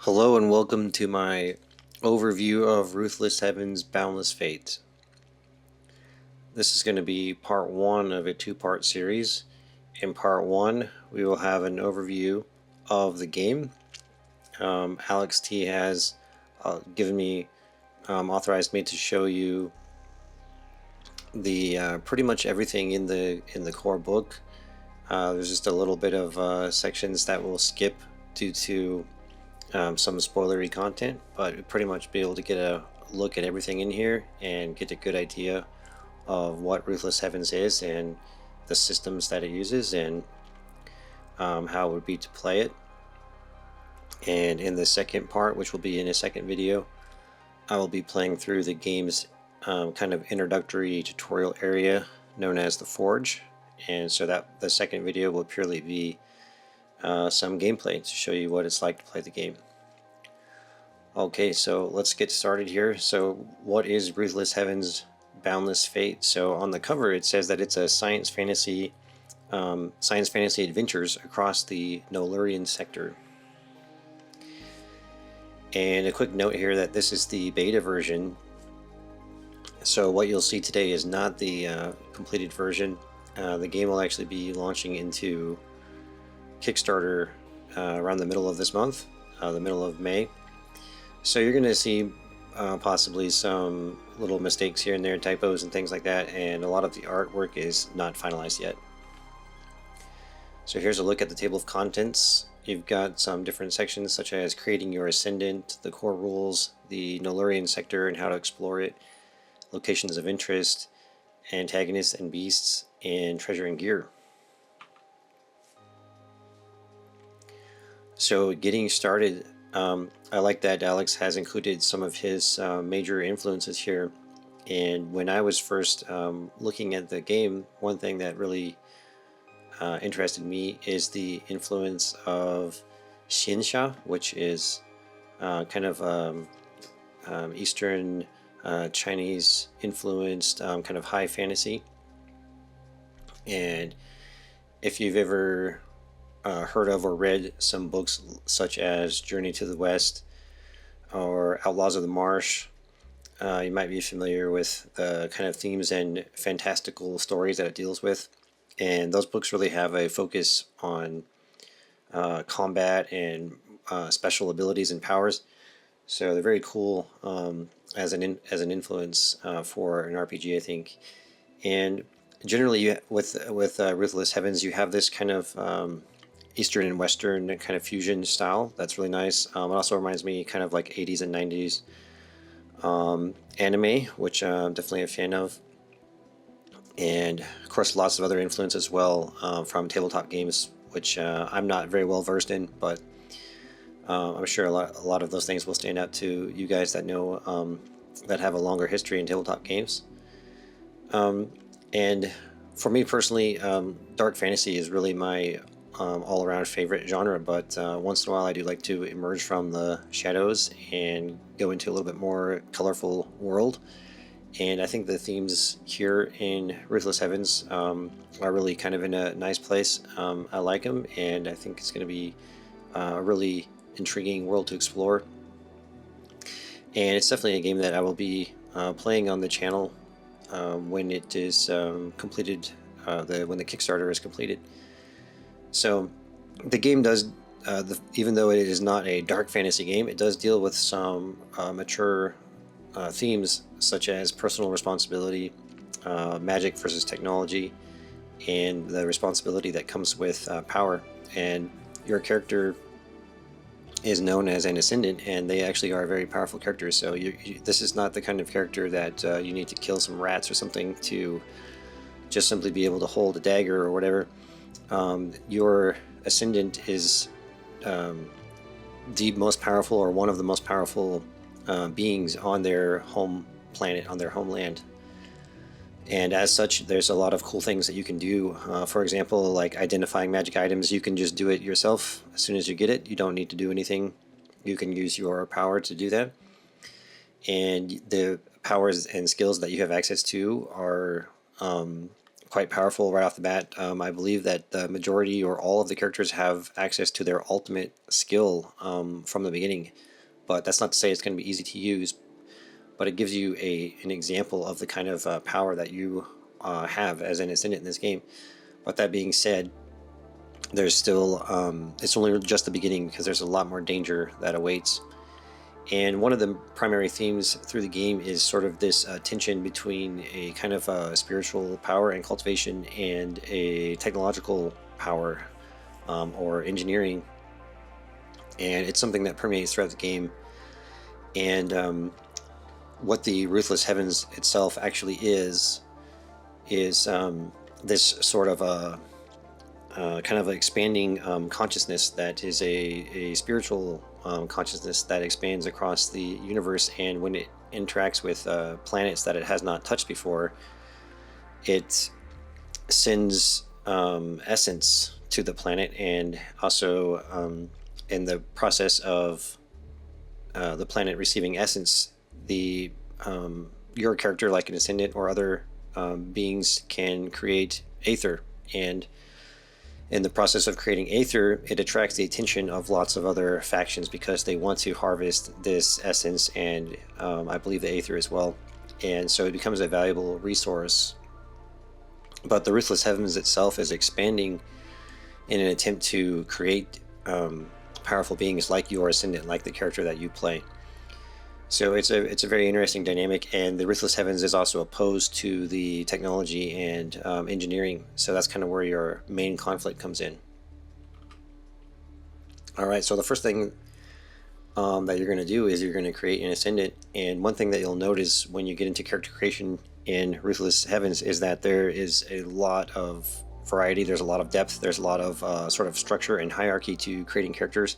Hello and welcome to my overview of Ruthless Heavens Boundless Fate. This is going to be part one of a two-part series. In part one, we will have an overview of the game. Alex T has authorized me to show you the pretty much everything in the core book. There's just a little bit of sections that we'll skip due to some spoilery content, but pretty much be able to get a look at everything in here and get a good idea of what Ruthless Heavens is and the systems that it uses and how it would be to play it. And in the second part, which will be in a second video, I will be playing through the game's kind of introductory tutorial area known as the Forge, and so that the second video will purely be some gameplay to show you what it's like to play the game. Okay, so let's get started here. So what is Ruthless Heavens Boundless Fate? So on the cover it says that it's a science fantasy adventures across the Nolurian sector. And a quick note here that this is the beta version. So what you'll see today is not the completed version. The game will actually be launching into Kickstarter around the middle of this month, the middle of May. So you're going to see possibly some little mistakes here and there, typos and things like that, and a lot of the artwork is not finalized yet. So here's a look at the table of contents. You've got some different sections such as creating your Ascendant, the core rules, the Nolurian sector and how to explore it, locations of interest, antagonists and beasts, and treasure and gear. So getting started, I like that Alex has included some of his major influences here. And when I was first looking at the game, one thing that really interested me is the influence of Xianxia, which is kind of Eastern Chinese influenced kind of high fantasy. And if you've ever heard of or read some books such as Journey to the West or Outlaws of the Marsh, you might be familiar with the kind of themes and fantastical stories that it deals with. And those books really have a focus on combat and special abilities and powers. So they're very cool as an influence for an RPG, I think. And generally, with Ruthless Heavens, you have this kind of Eastern and Western kind of fusion style that's really nice. It also reminds me kind of like 80s and 90s anime, which I'm definitely a fan of. And of course lots of other influence as well from tabletop games, which I'm not very well versed in, but I'm sure a lot of those things will stand out to you guys that know that have a longer history in tabletop games. And for me personally, dark fantasy is really my all-around favorite genre, but once in a while I do like to emerge from the shadows and go into a little bit more colorful world. And I think the themes here in Ruthless Heavens are really kind of in a nice place. I like them, and I think it's going to be a really intriguing world to explore. And it's definitely a game that I will be playing on the channel when it is completed, when the Kickstarter is completed. So the game does, even though it is not a dark fantasy game, it does deal with some mature themes such as personal responsibility, magic versus technology, and the responsibility that comes with power. And your character is known as an Ascendant, and they actually are very powerful characters. So this is not the kind of character that you need to kill some rats or something to just simply be able to hold a dagger or whatever. Your Ascendant is the most powerful, or one of the most powerful beings on their home planet, on their homeland. And as such, there's a lot of cool things that you can do. For example, like identifying magic items, you can just do it yourself as soon as you get it. You don't need to do anything. You can use your power to do that. And the powers and skills that you have access to are quite powerful right off the bat. I believe that the majority or all of the characters have access to their ultimate skill from the beginning, but that's not to say it's going to be easy to use, but it gives you an example of the kind of power that you have as an Ascendant in this game. But that being said, there's still, it's only just the beginning, because there's a lot more danger that awaits. And one of the primary themes through the game is sort of this tension between a kind of spiritual power and cultivation and a technological power or engineering. And it's something that permeates throughout the game. And what the Ruthless Heavens itself actually is this sort of a kind of expanding consciousness that is a spiritual consciousness that expands across the universe, and when it interacts with planets that it has not touched before, it sends essence to the planet, and also in the process of the planet receiving essence, your character, like an Ascendant or other beings, can create aether, and in the process of creating aether, it attracts the attention of lots of other factions because they want to harvest this essence, and I believe the aether as well. And so it becomes a valuable resource. But the Ruthless Heavens itself is expanding in an attempt to create powerful beings like your Ascendant, like the character that you play. So it's a very interesting dynamic, and the Ruthless Heavens is also opposed to the technology and engineering, so that's kind of where your main conflict comes in. Alright, so the first thing that you're going to do is you're going to create an Ascendant, and one thing that you'll notice when you get into character creation in Ruthless Heavens is that there is a lot of variety, there's a lot of depth, there's a lot of sort of structure and hierarchy to creating characters.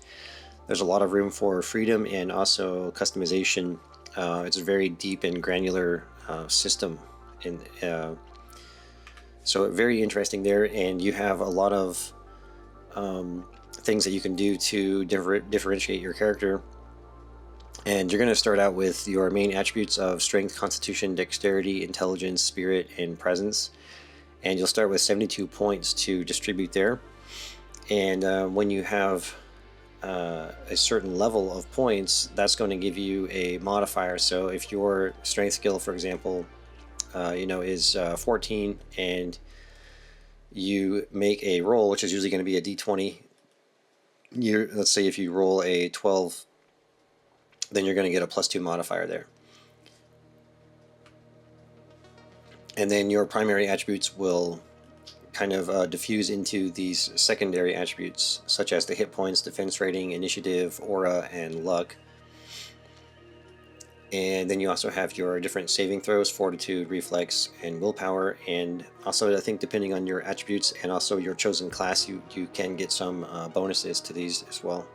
There's a lot of room for freedom and also customization. It's a very deep and granular system, and so very interesting there. And you have a lot of things that you can do to differentiate your character. And you're going to start out with your main attributes of strength, constitution, dexterity, intelligence, spirit, and presence. And you'll start with 72 points to distribute there. And when you have a certain level of points, that's going to give you a modifier. So if your strength skill, for example, is 14, and you make a roll, which is usually going to be a d20, let's say if you roll a 12, then you're going to get a +2 modifier there. And then your primary attributes will kind of diffuse into these secondary attributes, such as the hit points, defense rating, initiative, aura, and luck. And then you also have your different saving throws: fortitude, reflex, and willpower. And also, I think depending on your attributes and also your chosen class, you can get some bonuses to these as well.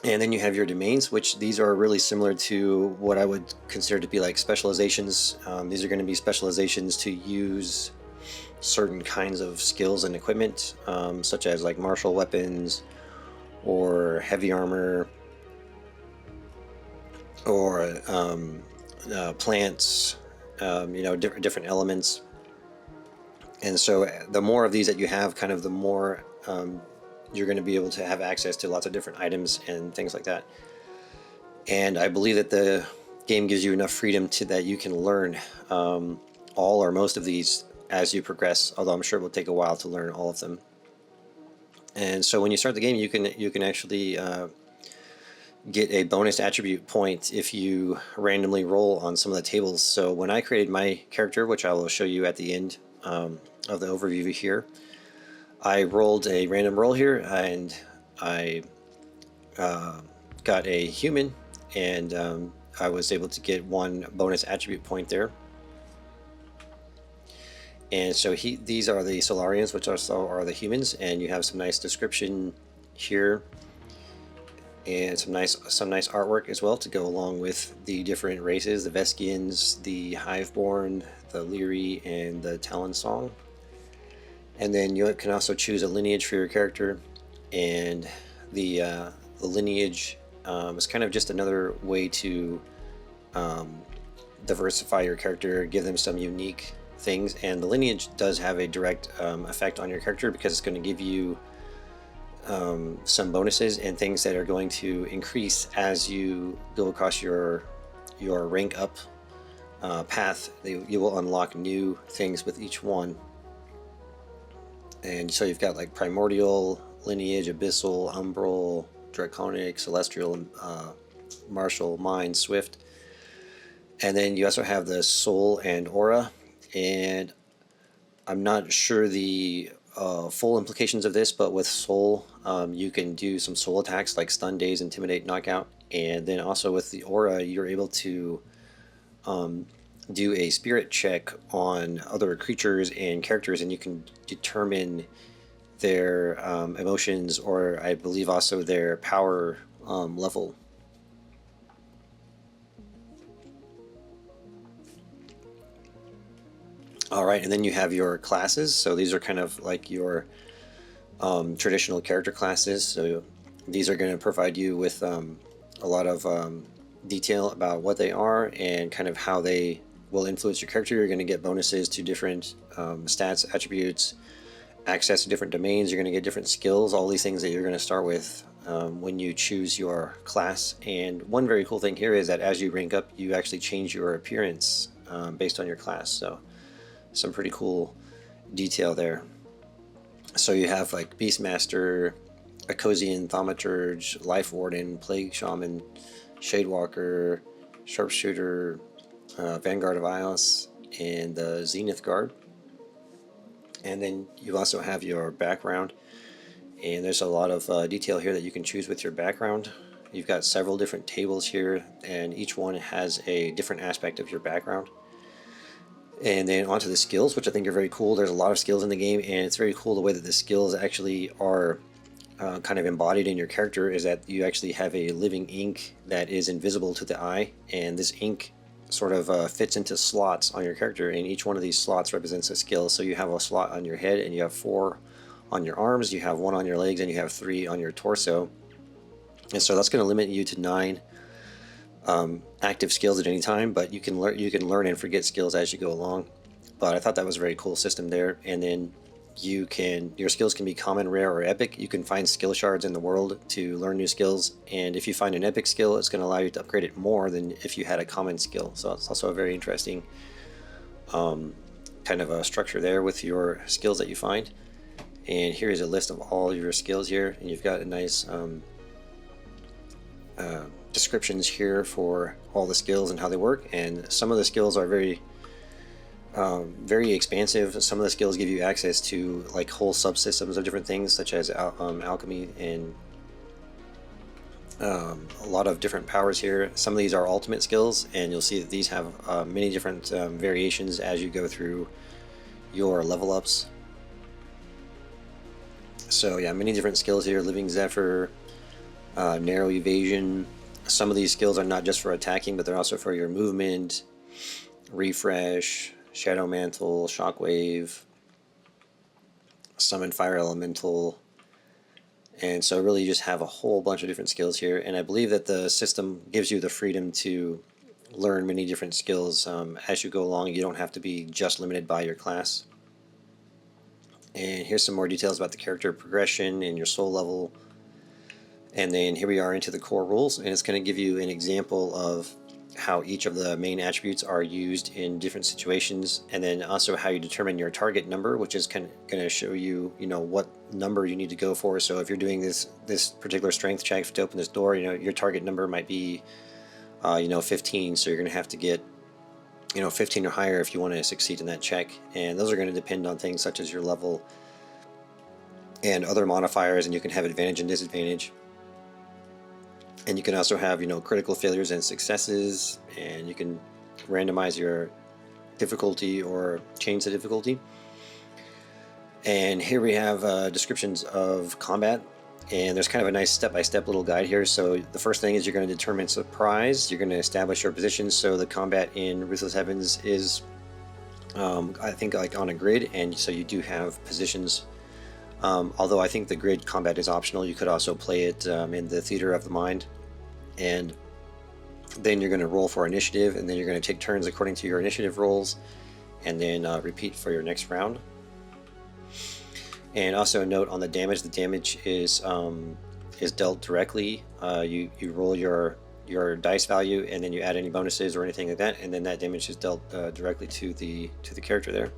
And then you have your domains, which these are really similar to what I would consider to be like specializations. These are going to be specializations to use certain kinds of skills and equipment, such as like martial weapons or heavy armor, or plants, different elements. And so the more of these that you have, kind of the more you're going to be able to have access to lots of different items and things like that. And I believe that the game gives you enough freedom that you can learn all or most of these as you progress, although I'm sure it will take a while to learn all of them. And so when you start the game, you can actually get a bonus attribute point if you randomly roll on some of the tables. So when I created my character, which I will show you at the end of the overview here, I rolled a random roll here, and I got a human, and I was able to get 1 bonus attribute point there. And so these are the Solarians, which also are the humans, and you have some nice description here, and some nice artwork as well to go along with the different races: the Veskians, the Hiveborn, the Lyri, and the Talonsong. And then you can also choose a lineage for your character, and the lineage is kind of just another way to diversify your character, give them some unique things, and the lineage does have a direct effect on your character, because it's going to give you some bonuses and things that are going to increase as you go across your rank up path. You will unlock new things with each one. And so you've got like primordial, lineage, abyssal, umbral, draconic, celestial, martial, mind, swift. And then you also have the soul and aura, and I'm not sure the full implications of this, but with soul, you can do some soul attacks like stun, daze, intimidate, knockout. And then also with the aura, you're able to do a spirit check on other creatures and characters, and you can determine their emotions, or I believe also their power level. All right, and then you have your classes. So these are kind of like your traditional character classes. So these are going to provide you with a lot of detail about what they are and kind of how they will influence your character. You're going to get bonuses to different stats, attributes, access to different domains. You're going to get different skills, all these things that you're going to start with when you choose your class. And one very cool thing here is that as you rank up, you actually change your appearance based on your class. So some pretty cool detail there. So you have like Beastmaster, Ecosian, Thaumaturge, Life Warden, Plague Shaman, Shadewalker, Sharpshooter, Vanguard of Ios, and the Zenith Guard. And then you also have your background, and there's a lot of detail here that you can choose with your background. You've got several different tables here, and each one has a different aspect of your background. And then onto the skills, which I think are very cool. There's a lot of skills in the game, and it's very cool the way that the skills actually are kind of embodied in your character, is that you actually have a living ink that is invisible to the eye, and this ink sort of fits into slots on your character, and each one of these slots represents a skill. So you have a slot on your head, and you have 4 on your arms, you have 1 on your legs, and you have 3 on your torso. And so that's going to limit you to 9 active skills at any time, but you can learn and forget skills as you go along. But I thought that was a very cool system there. And then your skills can be common, rare, or epic. You can find skill shards in the world to learn new skills, and if you find an epic skill, it's going to allow you to upgrade it more than if you had a common skill. So it's also a very interesting kind of a structure there with your skills that you find. And here is a list of all your skills here, and you've got a nice descriptions here for all the skills and how they work. And some of the skills are very expansive. Some of the skills give you access to like whole subsystems of different things, such as alchemy and a lot of different powers here. Some of these are ultimate skills, and you'll see that these have many different variations as you go through your level ups. So yeah, many different skills here. Living Zephyr, narrow evasion. Some of these skills are not just for attacking, but they're also for your movement, refresh, shadow mantle, shockwave, summon fire elemental. And so really you just have a whole bunch of different skills here. And I believe that the system gives you the freedom to learn many different skills as you go along. You don't have to be just limited by your class. And here's some more details about the character progression and your soul level. And then here we are into the core rules, and it's going to give you an example of how each of the main attributes are used in different situations, and then also how you determine your target number, which is kind of going to show you, what number you need to go for. So if you're doing this particular strength check to open this door, your target number might be, 15. So you're going to have to get, 15 or higher if you want to succeed in that check. And those are going to depend on things such as your level and other modifiers, and you can have advantage and disadvantage. And you can also have, critical failures and successes, and you can randomize your difficulty or change the difficulty. And here we have descriptions of combat, and there's kind of a nice step-by-step little guide here. So the first thing is you're going to determine surprise. You're going to establish your position. So the combat in Ruthless Heavens is, I think, like on a grid, and so you do have positions. Although I think the grid combat is optional, you could also play it in the theater of the mind. And then you're going to roll for initiative, and then you're going to take turns according to your initiative rolls. and then repeat for your next round. And also a note on the damage. The damage is dealt directly. You roll your dice value, and then you add any bonuses or anything like that, and then that damage is dealt directly to the character there.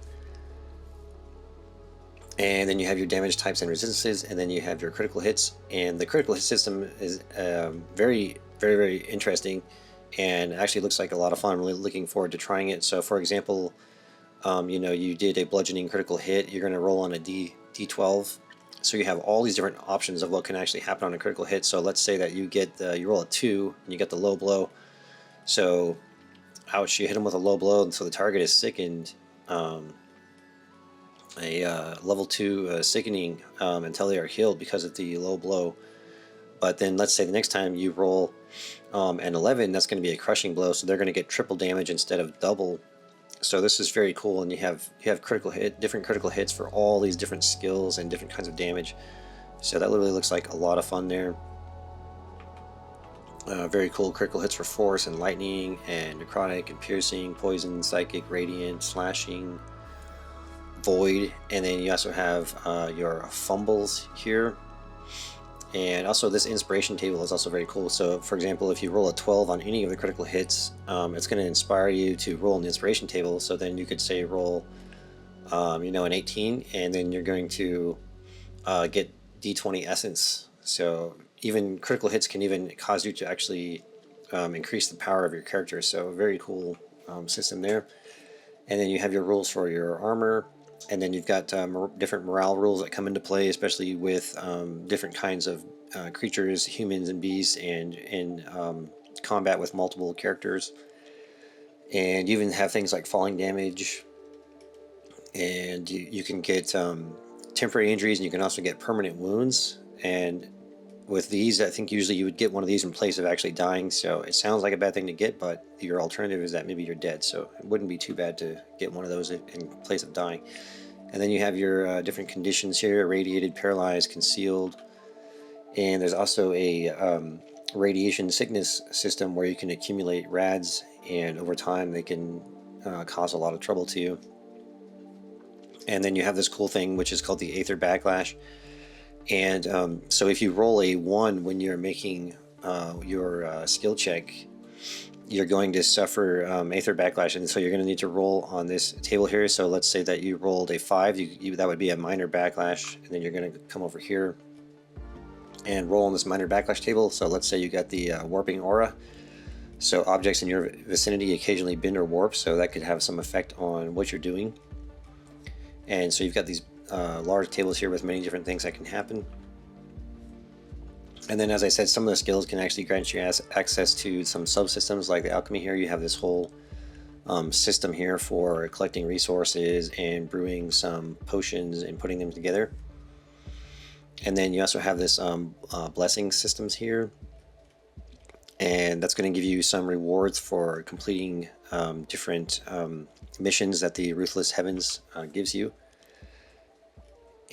And then you have your damage types and resistances, and then you have your critical hits. And the critical hit system is very, very, very interesting, and actually looks like a lot of fun. I'm really looking forward to trying it. So, for example, you know, you did a bludgeoning critical hit. You're going to roll on a D12. So you have all these different options of what can actually happen on a critical hit. So let's say that you get you roll a 2 and you get the low blow. So, ouch! You hit him with a low blow, and so the target is sickened. A level 2 sickening until they are healed because of the low blow. But then let's say the next time you roll an 11, that's going to be a crushing blow, so they're going to get triple damage instead of double. So this is very cool, and you have different critical hits for all these different skills and different kinds of damage. So that literally looks like a lot of fun there. Very cool critical hits for force and lightning and necrotic and piercing, poison, psychic, radiant, slashing, void, and then you also have your fumbles here. And also this inspiration table is also very cool. So for example, if you roll a 12 on any of the critical hits, it's going to inspire you to roll an inspiration table. So then you could say roll you know, an 18, and then you're going to get D20 essence. So even critical hits can even cause you to actually increase the power of your character. So very cool system there. And then you have your rules for your armor, and then you've got different morale rules that come into play, especially with different kinds of creatures, humans and beasts, and in combat with multiple characters. And you even have things like falling damage, and you can get temporary injuries, and you can also get permanent wounds. And with these, I think usually you would get one of these in place of actually dying. So it sounds like a bad thing to get, but your alternative is that maybe you're dead. So it wouldn't be too bad to get one of those in place of dying. And then you have your different conditions here: irradiated, paralyzed, concealed. And there's also a radiation sickness system where you can accumulate rads, and over time they can cause a lot of trouble to you. And then you have this cool thing which is called the Aether Backlash. And so if you roll a 1 when you're making your skill check, you're going to suffer Aether Backlash, and so you're going to need to roll on this table here. So let's say that you rolled a 5, that would be a minor backlash, and then you're going to come over here and roll on this minor backlash table. So let's say you got the warping aura. So objects in your vicinity occasionally bend or warp, so that could have some effect on what you're doing. And so you've got these large tables here with many different things that can happen. And then, as I said, some of the skills can actually grant you access to some subsystems like the alchemy here. You have this whole system here for collecting resources and brewing some potions and putting them together. And then you also have this blessing systems here, and that's going to give you some rewards for completing different missions that the Ruthless Heavens gives you.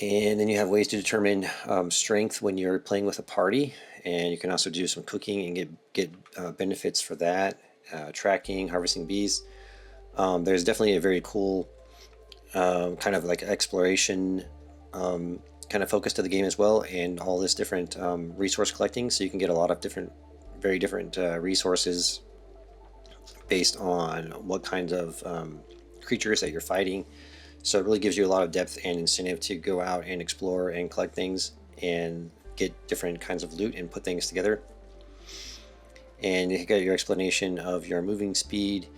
And then you have ways to determine strength when you're playing with a party, and you can also do some cooking and get benefits for that. Tracking, harvesting bees. There's definitely a very cool kind of like exploration kind of focus to the game as well, and all this different resource collecting, so you can get a lot of very different resources based on what kinds of creatures that you're fighting. So it really gives you a lot of depth and incentive to go out and explore and collect things and get different kinds of loot and put things together. And you got your explanation of your moving speed.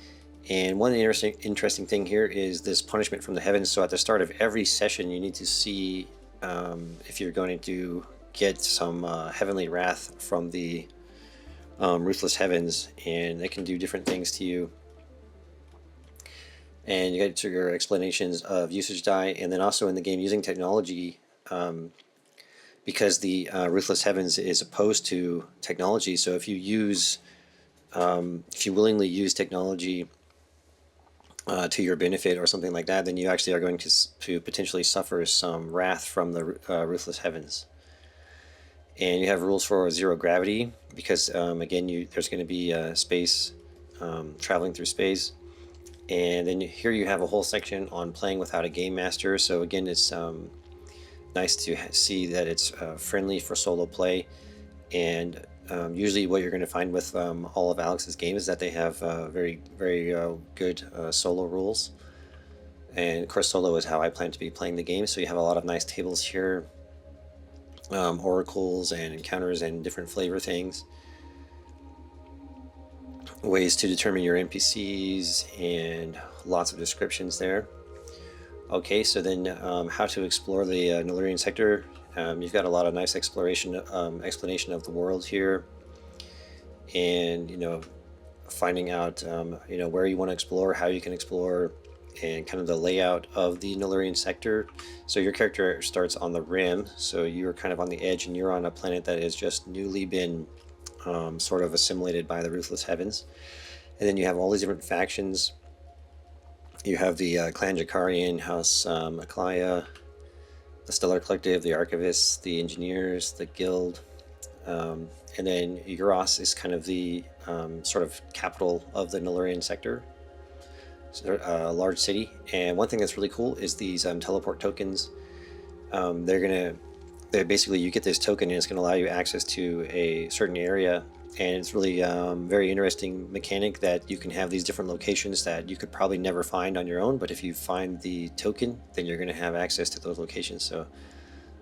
And one interesting thing here is this punishment from the heavens. So at the start of every session, you need to see if you're going to get some heavenly wrath from the Ruthless Heavens, and they can do different things to you. And you get your explanations of usage die, and then also in the game using technology, because the Ruthless Heavens is opposed to technology. So if you willingly use technology to your benefit or something like that, then you actually are going to potentially suffer some wrath from the Ruthless Heavens. And you have rules for zero gravity, because again, there's going to be space, traveling through space. And then here you have a whole section on playing without a game master. So again, it's nice to see that it's friendly for solo play. And usually what you're going to find with all of Alex's games is that they have very good solo rules. And of course solo is how I plan to be playing the game, so you have a lot of nice tables here, oracles and encounters and different flavor things, ways to determine your NPCs, and lots of descriptions there. Okay, so then how to explore the Nilurian sector. You've got a lot of nice explanation of the world here, and finding out where you want to explore, how you can explore, and kind of the layout of the Nilurian sector. So your character starts on the rim, so you're kind of on the edge, and you're on a planet that has just newly been sort of assimilated by the Ruthless Heavens. And then you have all these different factions. You have the Clan Jakarian, House Aklaya, the Stellar Collective, the Archivists, the Engineers, the Guild, and then Euros is kind of the sort of capital of the Nilurian sector. So a large city. And one thing that's really cool is these teleport tokens. They're basically, you get this token and it's going to allow you access to a certain area, and it's really very interesting mechanic that you can have these different locations that you could probably never find on your own, but if you find the token, then you're going to have access to those locations. So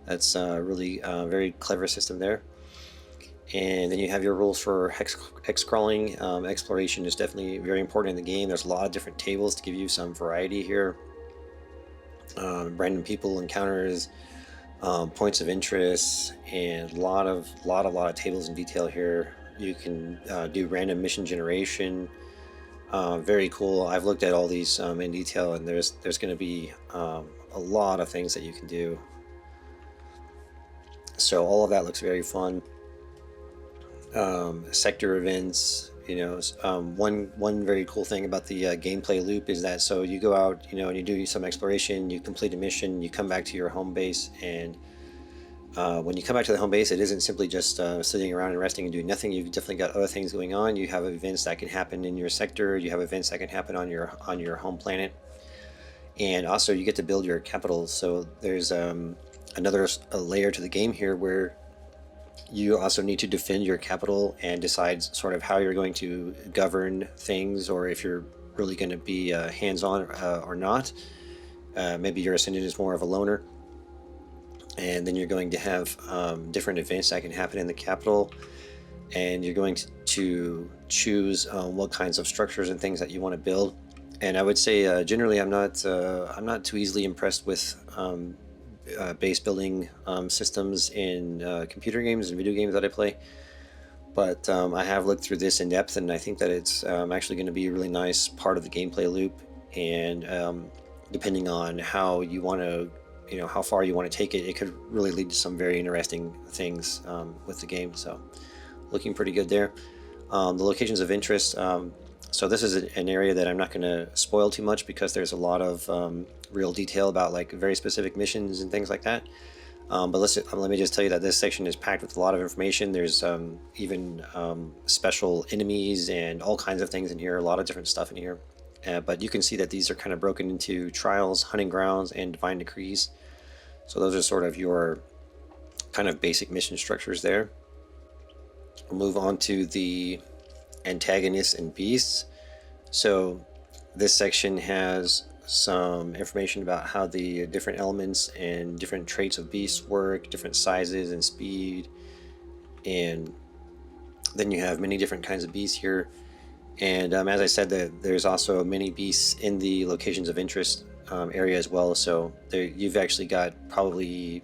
that's really very clever system there. And then you have your rules for hex crawling. Exploration is definitely very important in the game. There's a lot of different tables to give you some variety here. Random people, encounters, points of interest, and a lot of tables in detail here. You can do random mission generation. Very cool. I've looked at all these in detail, and there's going to be a lot of things that you can do. So all of that looks very fun. Sector events, one very cool thing about the gameplay loop is that, so you go out, and you do some exploration, you complete a mission, you come back to your home base, and when you come back to the home base, it isn't simply just sitting around and resting and doing nothing. You've definitely got other things going on. You have events that can happen in your sector, you have events that can happen on your home planet, and also you get to build your capital. So there's another layer to the game here where you also need to defend your capital and decide sort of how you're going to govern things, or if you're really going to be hands-on or not. Maybe your Ascendant is more of a loner, and then you're going to have different events that can happen in the capital, and you're going to choose what kinds of structures and things that you want to build. And I would say generally I'm not too easily impressed with base building systems in computer games and video games that I play, but I have looked through this in depth, and I think that it's actually going to be a really nice part of the gameplay loop. And depending on how you want to, how far you want to take it, it could really lead to some very interesting things with the game. So looking pretty good there. The locations of interest. So this is an area that I'm not going to spoil too much, because there's a lot of real detail about like very specific missions and things like that. But let me just tell you that this section is packed with a lot of information. There's even special enemies and all kinds of things in here, a lot of different stuff in here. But you can see that these are kind of broken into trials, hunting grounds, and divine decrees. So those are sort of your kind of basic mission structures there. We'll move on to the antagonists and beasts. So this section has some information about how the different elements and different traits of beasts work, different sizes and speed, and then you have many different kinds of beasts here. And as I said, there's also many beasts in the locations of interest area as well. So you've actually got probably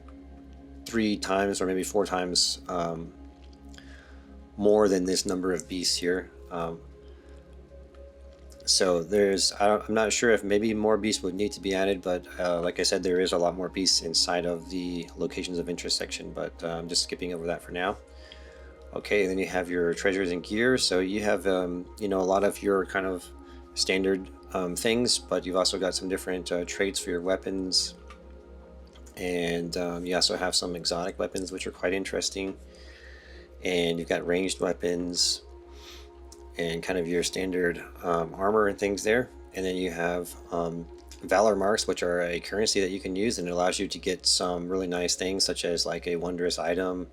3 times or maybe 4 times more than this number of beasts here. So I'm not sure if maybe more beasts would need to be added, but like I said, there is a lot more beasts inside of the locations of interest section, but I'm just skipping over that for now. Okay, then you have your treasures and gear. So you have a lot of your kind of standard things, but you've also got some different traits for your weapons, and you also have some exotic weapons which are quite interesting, and you've got ranged weapons and kind of your standard armor and things there. And then you have Valor Marks, which are a currency that you can use, and it allows you to get some really nice things, such as like a wondrous item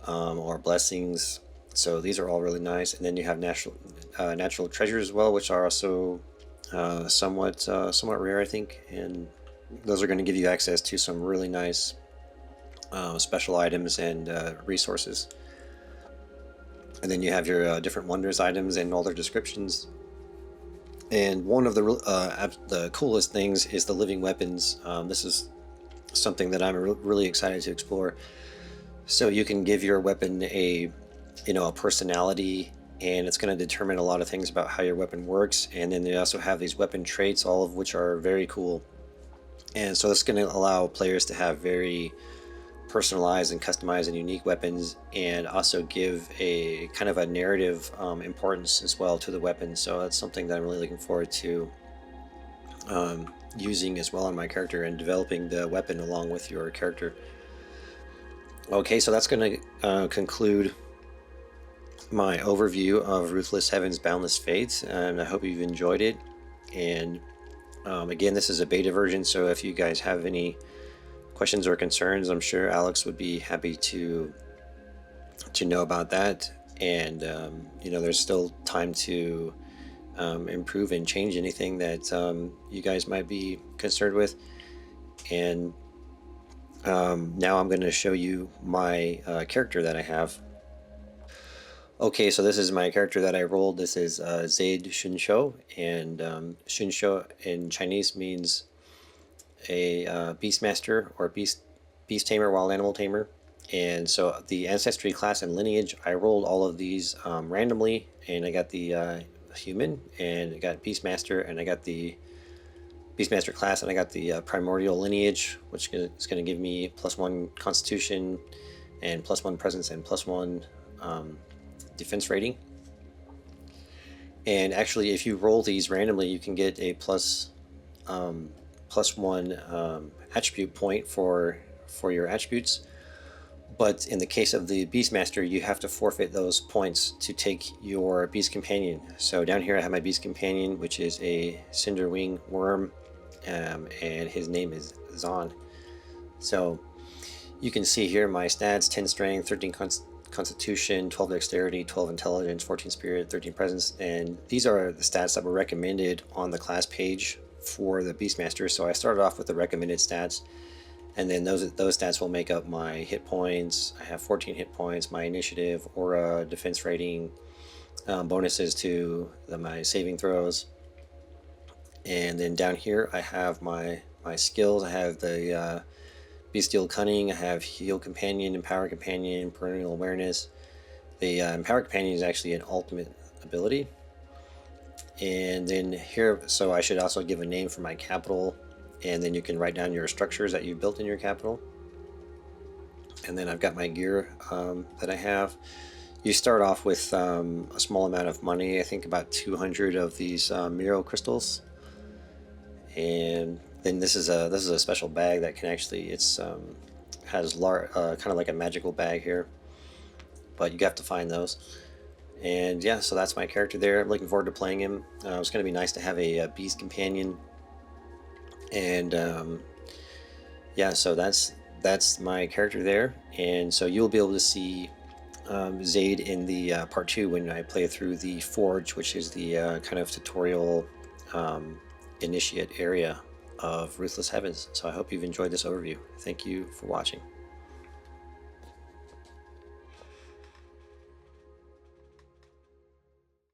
or blessings. So these are all really nice. And then you have natural treasures as well, which are also somewhat rare, I think. And those are going to give you access to some really nice special items and resources. And then you have your different wondrous items and all their descriptions. And one of the coolest things is the living weapons. This is something that I'm really excited to explore. So you can give your weapon a personality, and it's going to determine a lot of things about how your weapon works. And then they also have these weapon traits, all of which are very cool. And so it's going to allow players to have very personalized and customized and unique weapons, and also give a kind of a narrative importance as well to the weapon. So that's something that I'm really looking forward to using as well on my character, and developing the weapon along with your character. Okay, so that's going to conclude my overview of Ruthless Heavens Boundless Fate, and I hope you've enjoyed it. And again, this is a beta version, so if you guys have any questions or concerns, I'm sure Alex would be happy to know about that. And there's still time to improve and change anything that you guys might be concerned with. And now I'm going to show you my character that I have. Okay, so this is my character that I rolled. This is Zaid Xunsho, and Xunsho in Chinese means a beastmaster or beast tamer, wild animal tamer. And so the ancestry, class, and lineage, I rolled all of these randomly, and I got the human, and I got beastmaster, and I got the beastmaster class, and I got the primordial lineage, which is going to give me +1 constitution and +1 presence and +1 defense rating. And actually, if you roll these randomly, you can get a +1 attribute point for your attributes. But in the case of the Beastmaster, you have to forfeit those points to take your Beast Companion. So down here I have my Beast Companion, which is a Cinderwing worm, and his name is Zon. So you can see here my stats: 10 strength, 13 constitution, 12 dexterity, 12 intelligence, 14 spirit, 13 presence. And these are the stats that were recommended on the class page for the Beastmaster. So I started off with the recommended stats, and then those stats will make up my hit points. I have 14 hit points, my initiative, aura, defense rating, bonuses to my saving throws. And then down here I have my skills. I have the Bestial Cunning, I have Heal Companion, Empower Companion, Perennial Awareness. The Empower Companion is actually an ultimate ability. And then here, so I should also give a name for my capital, and then you can write down your structures that you built in your capital. And then I've got my gear that I have. You start off with a small amount of money, I think about 200 of these Miro crystals. And then this is a special bag that can actually, has kind of like a magical bag here, but you have to find those. And yeah, so that's my character there. I'm looking forward to playing him. It's going to be nice to have a beast companion. And yeah, so that's my character there. And so you'll be able to see Zaid in the part 2 when I play through the Forge, which is the kind of tutorial initiate area of Ruthless Heavens. So I hope you've enjoyed this overview. Thank you for watching.